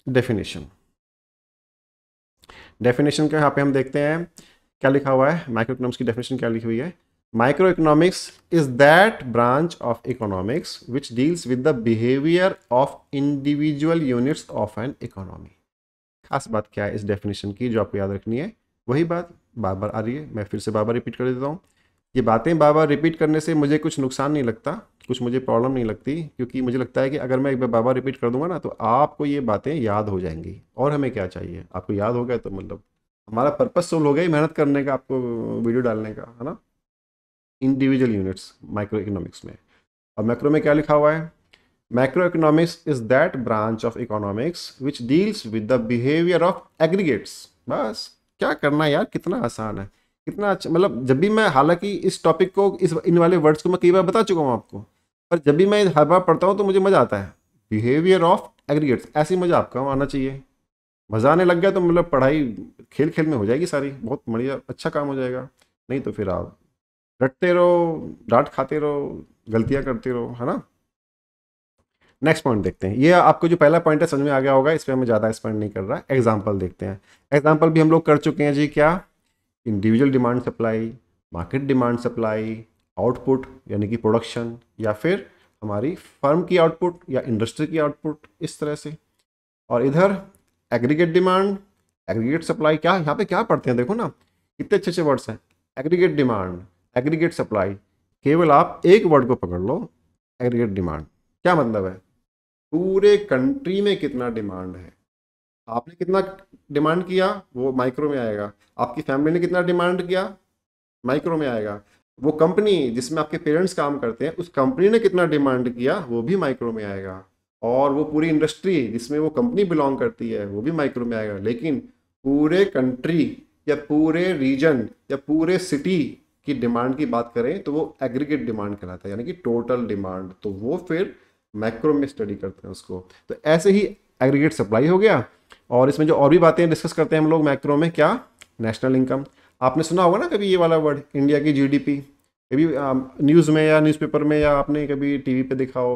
डेफिनेशन। डेफिनेशन का यहाँ पे हम देखते हैं क्या लिखा हुआ है, माइक्रो इकोनॉमिक्स की डेफिनेशन क्या लिखी हुई है। Micro economics is that branch of economics which deals with the behaviour of individual units of an economy. खास बात क्या है इस डेफिनेशन की जो आपको याद रखनी है, वही बात बार बार आ रही है, मैं फिर से बार बार रिपीट कर देता हूँ। ये बातें बार बार रिपीट करने से मुझे कुछ नुकसान नहीं लगता, कुछ मुझे प्रॉब्लम नहीं लगती, क्योंकि मुझे लगता है कि अगर मैं एक बार बार रिपीट कर दूंगा ना तो आपको ये बातें याद हो जाएंगी। और हमें क्या चाहिए, आपको याद हो गया तो मतलब हमारा पर्पस सोल्व हो गया, मेहनत करने का, आपको वीडियो डालने का, है ना। इंडिविजुअल यूनिट्स माइक्रो इकोनॉमिक्स में। और मैक्रो में क्या लिखा हुआ है, macro economics is that branch of economics which deals with the behaviour of aggregates. बस क्या करना है यार, कितना आसान है, कितना अच्छा। मतलब जब भी मैं, हालांकि इस टॉपिक को, इस इन वाले वर्ड्स को मैं कई बार बता चुका हूँ आपको, पर जब भी मैं हर बार पढ़ता हूँ तो मुझे मज़ा आता है। बिहेवियर ऑफ एग्रीगेट्स, ऐसी मज़ा आपका आना चाहिए। मज़ा आने लग गया तो मतलब पढ़ाई खेल खेल में हो जाएगी सारी, बहुत बढ़िया अच्छा काम हो जाएगा। नहीं तो फिर आप रटते रहो, डांट खाते रहो, गलतियाँ करते रहो, है ना। नेक्स्ट पॉइंट देखते हैं, ये आपको जो पहला पॉइंट है समझ में आ गया होगा, इस पर हमें ज़्यादा एक्सपेंड नहीं कर रहा है। एग्जाम्पल देखते हैं, एग्जाम्पल भी हम लोग कर चुके हैं जी। क्या, individual demand supply, market demand supply, output यानी कि प्रोडक्शन, या फिर हमारी फर्म की आउटपुट या इंडस्ट्री की आउटपुट, इस तरह से। और इधर एग्रीगेट डिमांड, एग्रीगेट सप्लाई, क्या यहाँ पे क्या पढ़ते हैं देखो ना, कितने अच्छे अच्छे वर्ड्स हैं। एग्रीगेट डिमांड, एग्रीगेट सप्लाई, केवल आप एक वर्ड को पकड़ लो, एग्रीगेट डिमांड क्या मतलब है, पूरे कंट्री में कितना डिमांड है, आपने कितना डिमांड किया वो माइक्रो में आएगा, आपकी फैमिली ने कितना डिमांड किया माइक्रो में आएगा, वो कंपनी जिसमें आपके पेरेंट्स काम करते हैं उस कंपनी ने कितना डिमांड किया वो भी माइक्रो में आएगा, और वो पूरी इंडस्ट्री जिसमें वो कंपनी बिलोंग करती है वो भी माइक्रो में आएगा। लेकिन पूरे कंट्री या पूरे रीजन या पूरे सिटी की डिमांड की बात करें तो वो एग्रीगेट डिमांड कहलाता है, यानी कि टोटल डिमांड, तो वो फिर मैक्रो में स्टडी करते हैं उसको। तो ऐसे ही एग्रीगेट सप्लाई हो गया। और इसमें जो और भी बातें डिस्कस करते हैं हम लोग मैक्रो में, क्या, नेशनल इनकम। आपने सुना होगा ना कभी ये वाला वर्ड, इंडिया की जीडीपी, कभी न्यूज़ में या न्यूज़पेपर में या आपने कभी टीवी पे देखा हो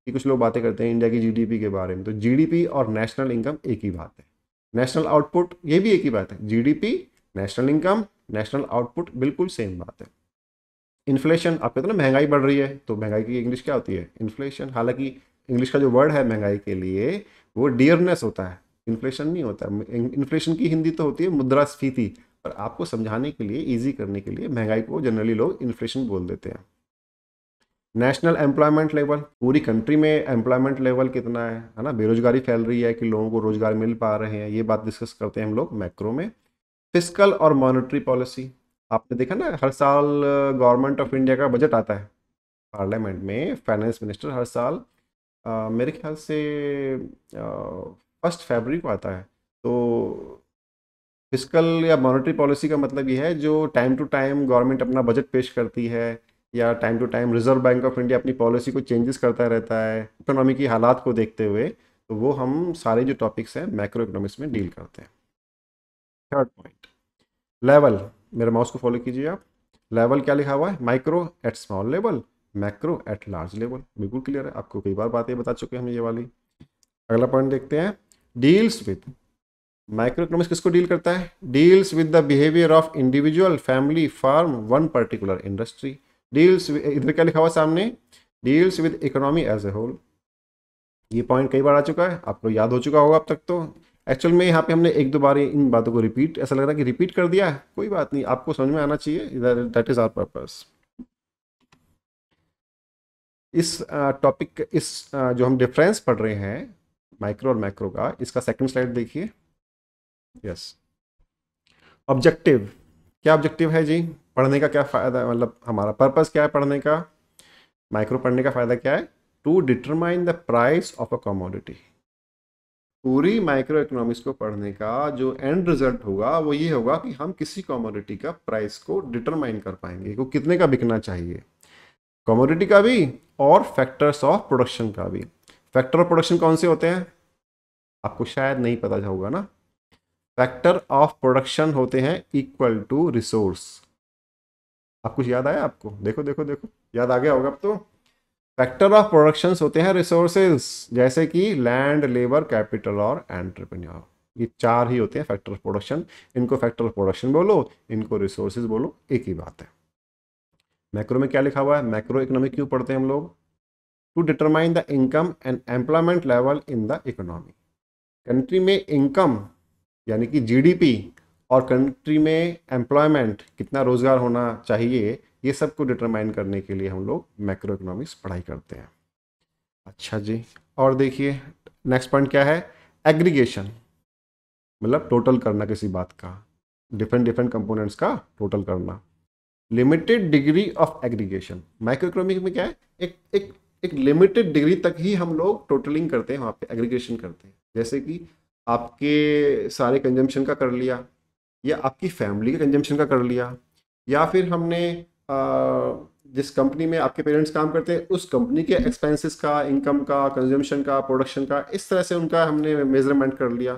कि कुछ लोग बातें करते हैं इंडिया की जीडीपी के बारे में, तो जीडीपी और नेशनल इनकम एक ही बात है। नेशनल आउटपुट ये भी एक ही बात है, GDP, national income, national output बिल्कुल सेम बात है। इन्फ्लेशन, आप कहते हैं ना महंगाई बढ़ रही है, तो महंगाई की इंग्लिश क्या होती है? इन्फ्लेशन। हालांकि इंग्लिश का जो वर्ड है महंगाई के लिए वो डियरनेस होता है, इन्फ्लेशन नहीं होता। इन्फ्लेशन की हिंदी तो होती है मुद्रास्फीति, पर आपको समझाने के लिए, ईजी करने के लिए महंगाई को जनरली लोग इन्फ्लेशन बोल देते हैं। नेशनल एम्प्लॉयमेंट लेवल, पूरी कंट्री में एम्प्लॉयमेंट लेवल कितना है ना, बेरोजगारी फैल रही है कि लोगों को रोजगार मिल पा रहे हैं, ये बात डिस्कस करते हैं हम लोग मैक्रो में। फिस्कल और मॉनेटरी पॉलिसी, आपने देखा ना हर साल गवर्नमेंट ऑफ इंडिया का बजट आता है पार्लियामेंट में, फाइनेंस मिनिस्टर हर साल मेरे ख्याल से 1 फरवरी को आता है। तो फिस्कल या मॉनेटरी पॉलिसी का मतलब ये है जो टाइम टू टाइम गवर्नमेंट अपना बजट पेश करती है, या time to time reserve bank of India अपनी पॉलिसी को चेंजेस करता रहता है इकोनॉमी की हालात को देखते हुए। तो वो हम सारे जो टॉपिक्स हैं मैक्रो इकोनॉमिक्स में डील करते हैं। Third point, level. मेरे माउस को फॉलो कीजिए आप। लेवल क्या लिखा हुआ है? Micro at small level, macro at large level. बिल्कुल क्लियर है, आपको कई बार बातें बता चुके हैं हम ये वाली। अगला पॉइंट देखते हैं, डील्स विद। माइक्रो इकोनॉमिक्स किसको डील करता है? Deals with the behaviour of individual, family, farm, one particular industry. Deals, इधर क्या लिखा हुआ सामने? Deals with economy as a whole. ये पॉइंट कई बार आ चुका है, आपको याद हो चुका होगा अब तक। तो एक्चुअल में यहाँ पे हमने एक दो बार इन बातों को रिपीट, ऐसा लग रहा है कि रिपीट कर दिया है, कोई बात नहीं, आपको समझ में आना चाहिए, दैट इज आवर पर्पस। इस टॉपिक, इस जो हम डिफरेंस पढ़ रहे हैं माइक्रो और मैक्रो का, इसका सेकंड स्लाइड देखिए। Yes, objective. क्या ऑब्जेक्टिव है जी? पढ़ने का क्या फ़ायदा, मतलब हमारा पर्पस क्या है पढ़ने का? माइक्रो पढ़ने का फ़ायदा क्या है? To determine the price of a commodity. पूरी माइक्रो इकोनॉमिक्स को पढ़ने का जो एंड रिजल्ट होगा वो ये होगा कि हम किसी कमोडिटी का प्राइस को डिटरमाइन कर पाएंगे, वो कितने का बिकना चाहिए, कमोडिटी का भी और फैक्टर्स ऑफ प्रोडक्शन का भी। फैक्टर ऑफ प्रोडक्शन कौन से होते हैं? आपको शायद नहीं पता होगा ना। फैक्टर ऑफ प्रोडक्शन होते हैं इक्वल टू रिसोर्स। आप कुछ याद आया आपको? देखो देखो देखो, याद आ गया होगा अब तो। फैक्टर ऑफ प्रोडक्शन होते हैं रिसोर्सेज, जैसे कि लैंड, लेबर, कैपिटल और एंटरप्रेन्योर। ये चार ही होते हैं फैक्टर ऑफ प्रोडक्शन। इनको फैक्टर ऑफ प्रोडक्शन बोलो, इनको रिसोर्सेज बोलो, एक ही बात है। मैक्रो में क्या लिखा हुआ है? मैक्रो इकोनॉमिक क्यों पढ़ते हैं हम लोग? To determine the income and employment level in the economy. Country में इनकम यानी कि जीडीपी और कंट्री में एम्प्लॉयमेंट, कितना रोजगार होना चाहिए, ये सब को डिटरमाइन करने के लिए हम लोग मैक्रो इकोनॉमिक्स पढ़ाई करते हैं। अच्छा जी, और देखिए नेक्स्ट पॉइंट क्या है? एग्रीगेशन, मतलब टोटल करना किसी बात का, डिफरेंट डिफरेंट कंपोनेंट्स का टोटल करना। Limited degree of aggregation. Micro economics में क्या है? एक लिमिटेड डिग्री तक ही हम लोग टोटलिंग करते हैं, वहाँ पे एग्रीगेशन करते हैं। जैसे कि आपके सारे कंजम्पशन का कर लिया, या आपकी फैमिली के कंजम्पशन का कर लिया, या फिर हमने जिस कंपनी में आपके पेरेंट्स काम करते हैं उस कंपनी के एक्सपेंसेस का, इनकम का, कंजम्पशन का, प्रोडक्शन का, इस तरह से उनका हमने मेजरमेंट कर लिया।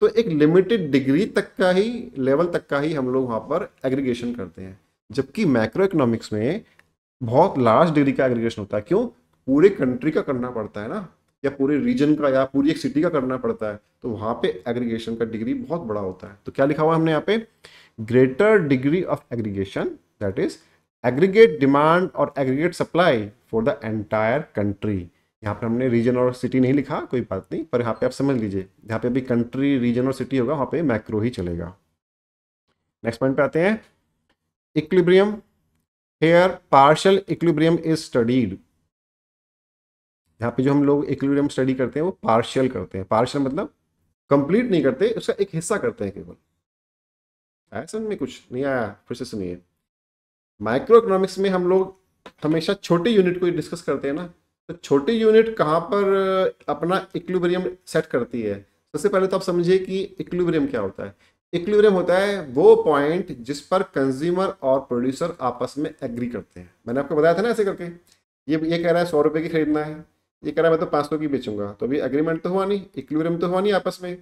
तो एक लिमिटेड डिग्री तक का ही, लेवल तक का ही हम लोग वहाँ पर एग्रीगेशन करते हैं। जबकि मैक्रो इकोनॉमिक्स में बहुत लार्ज डिग्री का एग्रीगेशन होता है। क्यों? पूरे कंट्री का करना पड़ता है ना, या पूरे रीजन का, या पूरी एक सिटी का करना पड़ता है, तो वहाँ पे एग्रीगेशन का डिग्री बहुत बड़ा होता है। तो क्या लिखा हुआ हमने यहाँ पे? Greater degree of aggregation, that is aggregate demand और aggregate supply for the entire country. यहाँ पे हमने रीजन और सिटी नहीं लिखा, कोई बात नहीं, पर यहाँ पे आप समझ लीजिए, यहाँ पे भी कंट्री, रीजन और सिटी होगा, वहाँ पे मैक्रो ही चलेगा। नेक्स्ट पॉइंट पे आते हैं, equilibrium. Here partial equilibrium is studied. यहाँ पे जो हम लोग इक्विलिब्रियम स्टडी करते हैं वो पार्शियल करते हैं। पार्शियल मतलब कंप्लीट नहीं करते, उसका एक हिस्सा करते हैं केवल। ऐसा में कुछ नहीं आया, फिर से सुनिए। माइक्रो इकोनॉमिक्स में हम लोग हमेशा छोटे यूनिट को डिस्कस करते हैं ना, तो छोटी यूनिट कहाँ पर अपना इक्विलिब्रियम सेट करती है? सबसे पहले तो आप समझिए कि इक्विलिब्रियम क्या होता है। इक्विलिब्रियम होता है वो पॉइंट जिस पर कंज्यूमर और प्रोड्यूसर आपस में एग्री करते हैं। मैंने आपको बताया था ना ऐसे करके, ये कह रहा है 100 रुपये की खरीदना है, ये कह रहा है मैं तो 500 की बेचूंगा, तो अभी एग्रीमेंट तो हुआ नहीं, इक्विलिब्रियम तो हुआ नहीं आपस में।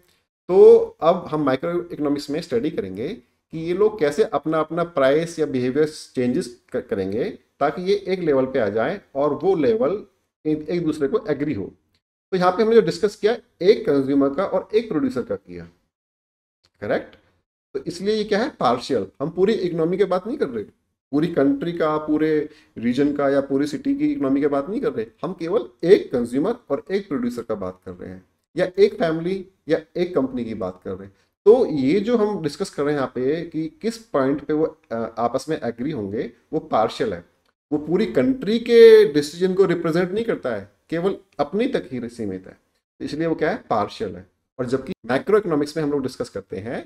तो अब हम माइक्रो इकोनॉमिक्स में स्टडी करेंगे कि ये लोग कैसे अपना अपना प्राइस या बिहेवियर चेंजेस करेंगे ताकि ये एक लेवल पे आ जाए, और वो लेवल एक दूसरे को एग्री हो। तो यहाँ पे हमने जो डिस्कस किया, एक कंज्यूमर का और एक प्रोड्यूसर का किया, करेक्ट। तो इसलिए ये क्या है, पार्शियल। हम पूरी इकोनॉमी की बात नहीं कर रहे, पूरी कंट्री का, पूरे रीजन का या पूरी सिटी की इकोनॉमी की बात नहीं कर रहे, हम केवल एक कंज्यूमर और एक प्रोड्यूसर का बात कर रहे हैं, या एक फैमिली या एक कंपनी की बात कर रहे हैं। तो ये जो हम डिस्कस कर रहे हैं यहाँ पे कि किस पॉइंट पे वो आपस में एग्री होंगे, वो पार्शियल है। वो पूरी कंट्री के डिसीजन को रिप्रेजेंट नहीं करता है, केवल अपनी तक ही सीमित है, इसलिए वो क्या है, पार्शियल है। और जबकि मैक्रो इकोनॉमिक्स में हम लोग डिस्कस करते हैं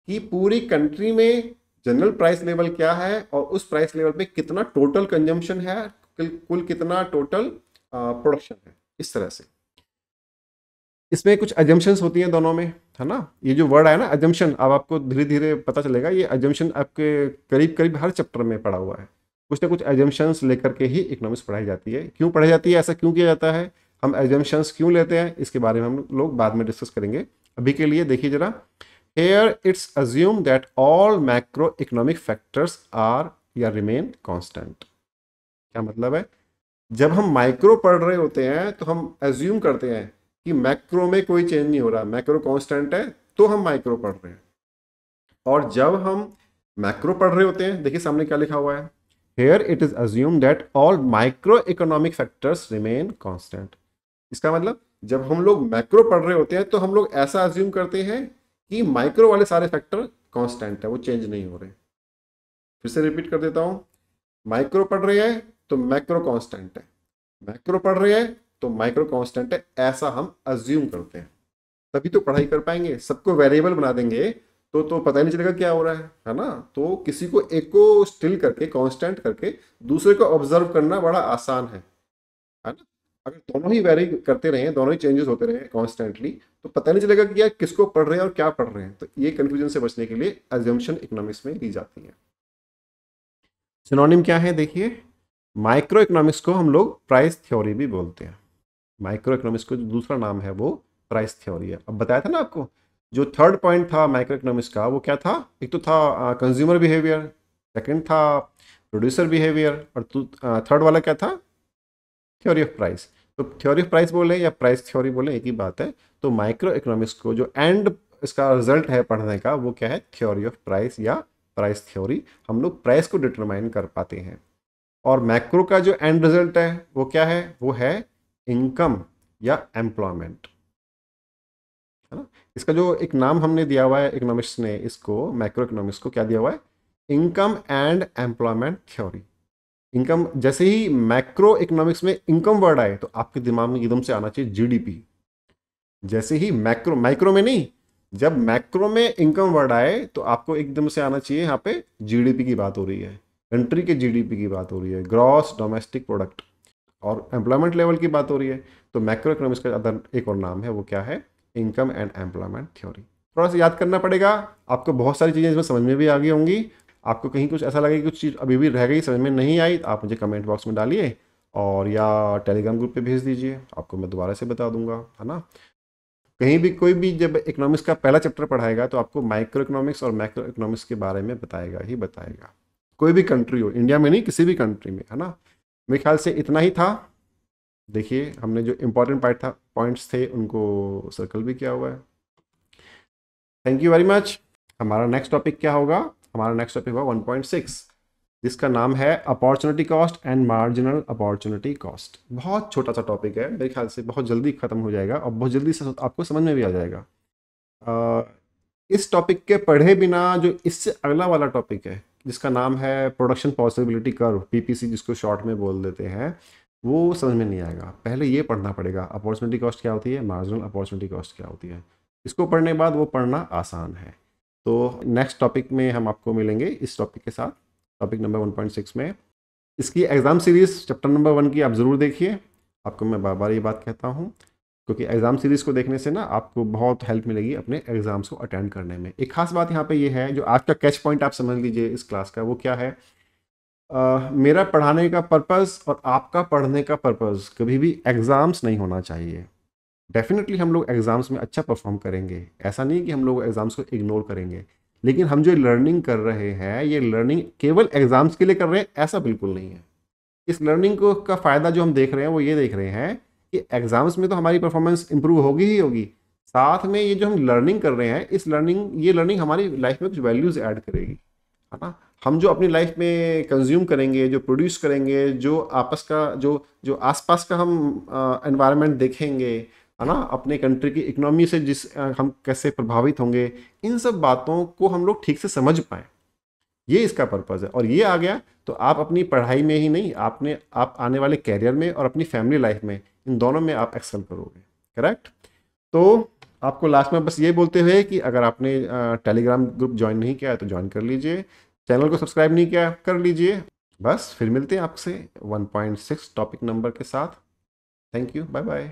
कि पूरी कंट्री में जनरल प्राइस लेवल क्या है और उस प्राइस लेवल पे कितना टोटल कंजम्पशन है, कुल कितना टोटल प्रोडक्शन है, इस तरह से। इसमें कुछ अजम्पशंस होती हैं दोनों में, है ना। ये जो वर्ड है ना अजम्पशन, अब आपको धीरे धीरे पता चलेगा, ये अजम्पशन आपके करीब करीब हर चैप्टर में पढ़ा हुआ है। कुछ ना कुछ एजम्पशंस लेकर के ही इकोनॉमिक्स पढ़ाई जाती है। क्यों पढ़ाई जाती है, ऐसा क्यों किया जाता है, हम एजम्पशंस क्यों लेते हैं, इसके बारे में हम लोग बाद में डिस्कस करेंगे। अभी के लिए देखिए जरा, here it's assumed that all macroeconomic factors are या remain constant। क्या मतलब है, जब हम माइक्रो पढ़ रहे होते हैं तो हम एज्यूम करते हैं कि मैक्रो में कोई चेंज नहीं हो रहा, मैक्रो कांस्टेंट है, तो हम माइक्रो पढ़ रहे हैं। और जब हम मैक्रो पढ़ रहे होते हैं, देखिए सामने क्या लिखा हुआ है, here it is assumed that all microeconomic factors remain constant। इसका मतलब जब हम लोग मैक्रो पढ़ रहे होते हैं तो हम लोग ऐसा अज्यूम करते हैं कि माइक्रो वाले सारे फैक्टर कांस्टेंट है, वो चेंज नहीं हो रहे। फिर से रिपीट कर देता हूं, माइक्रो पढ़ रहे हैं तो मैक्रो कांस्टेंट है, मैक्रो पढ़ रहे हैं तो माइक्रो कांस्टेंट है, ऐसा हम अज्यूम करते हैं, तभी तो पढ़ाई कर पाएंगे। सबको वेरिएबल बना देंगे तो पता ही नहीं चलेगा क्या हो रहा है ना। तो किसी को एक को स्टिल करके, कांस्टेंट करके, दूसरे को ऑब्जर्व करना बड़ा आसान है ना। अगर दोनों ही वेरी करते रहे, दोनों ही चेंजेस होते रहे कॉन्स्टेंटली, तो पता नहीं चलेगा कि यार किसको पढ़ रहे हैं और क्या पढ़ रहे हैं। तो ये कंफ्यूजन से बचने के लिए अजम्पशन इकोनॉमिक्स में दी जाती है। सिनोनिम क्या है, देखिए, माइक्रो इकोनॉमिक्स को हम लोग प्राइस थ्योरी भी बोलते हैं। माइक्रो इकोनॉमिक्स को जो दूसरा नाम है वो प्राइस थ्योरी है। अब बताया था ना आपको, जो थर्ड पॉइंट था माइक्रो इकोनॉमिक्स का, वो क्या था, एक तो था कंज्यूमर बिहेवियर, सेकंड था प्रोड्यूसर बिहेवियर, और थर्ड वाला क्या था, थ्योरी ऑफ प्राइस। तो थ्योरी ऑफ प्राइस बोले या प्राइस थ्योरी बोले, एक ही बात है। तो माइक्रो इकोनॉमिक्स को जो एंड इसका रिजल्ट है पढ़ने का, वो क्या है, थ्योरी ऑफ प्राइस या प्राइस थ्योरी। हम लोग प्राइस को डिटरमाइन कर पाते हैं। और मैक्रो का जो एंड रिजल्ट है वो क्या है, वो है इनकम या एम्प्लॉयमेंट, है ना। इसका जो एक नाम हमने दिया हुआ है इकोनॉमिक्स ने, इसको मैक्रो इकोनॉमिक्स को क्या दिया हुआ है, income and employment theory. Income, जैसे ही मैक्रो इकोनॉमिक्स में इनकम वर्ड आए तो आपके दिमाग में एकदम से आना चाहिए जीडीपी। जैसे ही मैक्रो, माइक्रो में नहीं, जब मैक्रो में इनकम वर्ड आए तो आपको एकदम से आना चाहिए यहाँ पे जीडीपी की बात हो रही है, कंट्री के जीडीपी की बात हो रही है, ग्रॉस डोमेस्टिक प्रोडक्ट, और एम्प्लॉयमेंट लेवल की बात हो रही है। तो मैक्रो इकोनॉमिक्स का अदर एक और नाम है, वो क्या है, इनकम एंड एम्प्लॉयमेंट थ्योरी। थोड़ा सा याद करना पड़ेगा आपको, बहुत सारी चीज़ें इसमें समझ में भी आ गई होंगी। आपको कहीं कुछ ऐसा लगे कि कुछ चीज़ अभी भी रह गई, समझ में नहीं आई, तो आप मुझे कमेंट बॉक्स में डालिए और या टेलीग्राम ग्रुप पे भेज दीजिए, आपको मैं दोबारा से बता दूंगा, है ना। कहीं भी कोई भी जब इकोनॉमिक्स का पहला चैप्टर पढ़ाएगा तो आपको माइक्रो इकोनॉमिक्स और मैक्रो इकोनॉमिक्स के बारे में बताएगा ही बताएगा। कोई भी कंट्री हो, इंडिया में नहीं, किसी भी कंट्री में, है ना। मेरे ख्याल से इतना ही था। देखिए हमने जो इम्पोर्टेंट पॉइंट्स थे उनको सर्कल भी किया हुआ है। Thank you very much. हमारा नेक्स्ट टॉपिक क्या होगा, हमारा नेक्स्ट टॉपिक होगा 1.6, जिसका नाम है opportunity cost and marginal opportunity cost. बहुत छोटा सा टॉपिक है, मेरे ख्याल से बहुत जल्दी खत्म हो जाएगा और बहुत जल्दी से आपको समझ में भी आ जाएगा। इस टॉपिक के पढ़े बिना जो इससे अगला वाला टॉपिक है, जिसका नाम है प्रोडक्शन पॉसिबिलिटी कर्व, पीपीसी जिसको शॉर्ट में बोल देते हैं, वो समझ में नहीं आएगा। पहले ये पढ़ना पड़ेगा, अपॉर्चुनिटी कॉस्ट क्या होती है, मार्जिनल अपॉर्चुनिटी कॉस्ट क्या होती है। इसको पढ़ने के बाद वो पढ़ना आसान है। तो नेक्स्ट टॉपिक में हम आपको मिलेंगे इस टॉपिक के साथ, टॉपिक नंबर 1.6 में। इसकी एग्ज़ाम सीरीज़ चैप्टर नंबर 1 की आप ज़रूर देखिए। आपको मैं बार बार ये बात कहता हूँ, क्योंकि एग्ज़ाम सीरीज़ को देखने से ना आपको बहुत हेल्प मिलेगी अपने एग्ज़ाम्स को अटेंड करने में। एक खास बात यहाँ पे ये है, जो आज का कैच पॉइंट आप समझ लीजिए इस क्लास का, वो क्या है, मेरा पढ़ाने का पर्पज़ और आपका पढ़ने का पर्पज़ कभी भी एग्ज़ाम्स नहीं होना चाहिए। डेफिनेटली हम लोग एग्ज़ाम्स में अच्छा परफॉर्म करेंगे, ऐसा नहीं कि हम लोग एग्ज़ाम्स को इग्नोर करेंगे, लेकिन हम जो लर्निंग कर रहे हैं, ये लर्निंग केवल एग्ज़ाम्स के लिए कर रहे हैं, ऐसा बिल्कुल नहीं है। इस लर्निंग को का फ़ायदा जो हम देख रहे हैं वो ये देख रहे हैं कि एग्ज़ाम्स में तो हमारी परफॉर्मेंस इंप्रूव होगी ही होगी, साथ में ये जो हम लर्निंग कर रहे हैं ये लर्निंग हमारी लाइफ में कुछ वैल्यूज़ ऐड करेगी, है ना। हम जो अपनी लाइफ में कंज्यूम करेंगे, जो प्रोड्यूस करेंगे, जो आपस का जो जो आसपास का हम एनवायरनमेंट देखेंगे, है ना, अपने कंट्री की इकोनॉमी से हम कैसे प्रभावित होंगे, इन सब बातों को हम लोग ठीक से समझ पाएँ, ये इसका पर्पज़ है। और ये आ गया तो आप अपनी पढ़ाई में ही नहीं, आप आने वाले कैरियर में और अपनी फैमिली लाइफ में, इन दोनों में आप एक्सेल करोगे। करेक्ट। तो आपको लास्ट में बस ये बोलते हुए कि अगर आपने टेलीग्राम ग्रुप ज्वाइन नहीं किया है तो ज्वाइन कर लीजिए, चैनल को सब्सक्राइब नहीं किया कर लीजिए। बस फिर मिलते हैं आपसे 1.6 टॉपिक नंबर के साथ। Thank you, bye bye.